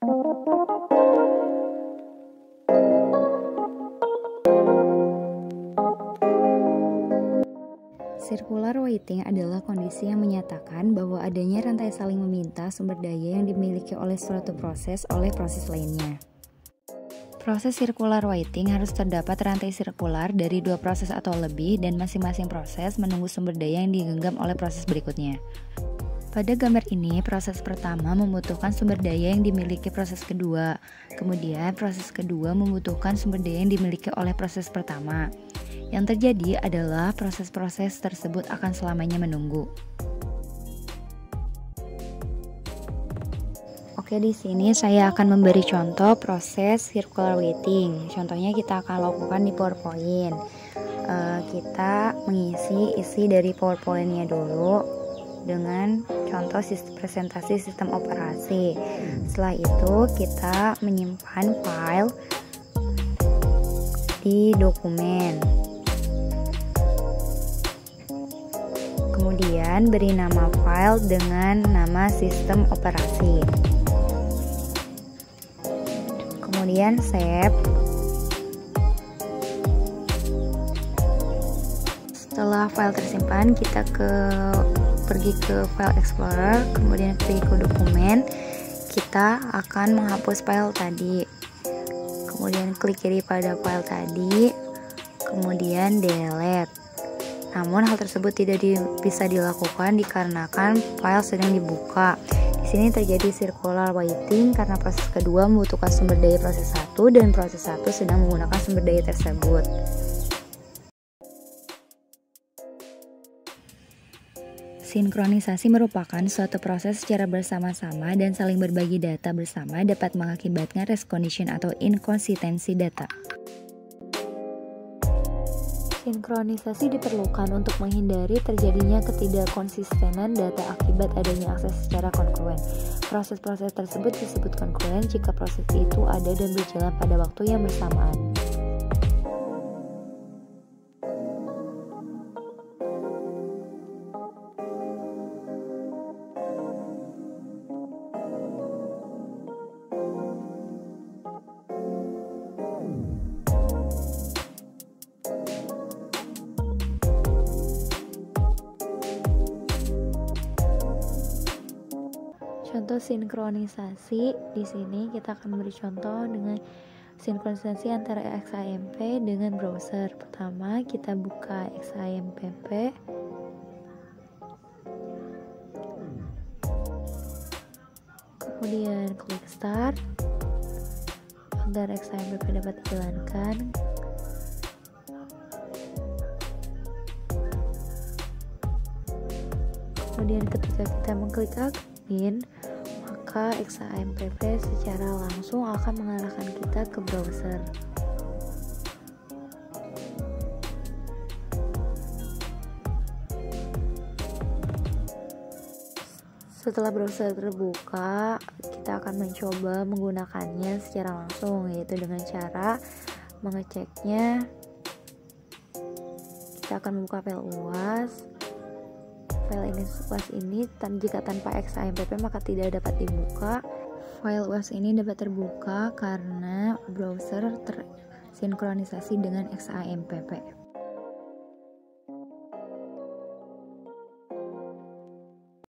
Circular waiting adalah kondisi yang menyatakan bahwa adanya rantai saling meminta sumber daya yang dimiliki oleh suatu proses oleh proses lainnya. Proses circular waiting harus terdapat rantai sirkular dari dua proses atau lebih dan masing-masing proses menunggu sumber daya yang digenggam oleh proses berikutnya. Pada gambar ini, proses pertama membutuhkan sumber daya yang dimiliki proses kedua. Kemudian, proses kedua membutuhkan sumber daya yang dimiliki oleh proses pertama. Yang terjadi adalah proses-proses tersebut akan selamanya menunggu. Oke, di sini saya akan memberi contoh proses circular waiting. Contohnya kita akan lakukan di PowerPoint. Kita mengisi isi dari PowerPoint-nya dulu dengan contoh presentasi sistem operasi. Setelah itu kita menyimpan file di dokumen. Kemudian beri nama file dengan nama sistem operasi. Kemudian save. Setelah file tersimpan, kita pergi ke file explorer, kemudian pergi ke dokumen. Kita akan menghapus file tadi. Kemudian klik kiri pada file tadi, kemudian delete. Namun hal tersebut tidak bisa dilakukan dikarenakan file sedang dibuka. Di sini terjadi circular waiting karena proses kedua membutuhkan sumber daya proses 1 dan proses 1 sedang menggunakan sumber daya tersebut. Sinkronisasi merupakan suatu proses secara bersama-sama dan saling berbagi data bersama dapat mengakibatkan race condition atau inkonsistensi data. Sinkronisasi diperlukan untuk menghindari terjadinya ketidakkonsistenan data akibat adanya akses secara kongruen. Proses-proses tersebut disebut kongruen jika proses itu ada dan berjalan pada waktu yang bersamaan. Contoh sinkronisasi di sini kita akan beri contoh dengan sinkronisasi antara XAMPP dengan browser. Pertama kita buka XAMPP. Kemudian klik start agar XAMPP dapat dijalankan. Kemudian ketika kita mengklik admin, maka XAMPP secara langsung akan mengarahkan kita ke browser. Setelah browser terbuka, kita akan mencoba menggunakannya secara langsung, yaitu dengan cara mengeceknya. Kita akan membuka file UAS. File UAS ini jika tanpa XAMPP maka tidak dapat dibuka. File UAS ini dapat terbuka karena browser tersinkronisasi dengan XAMPP.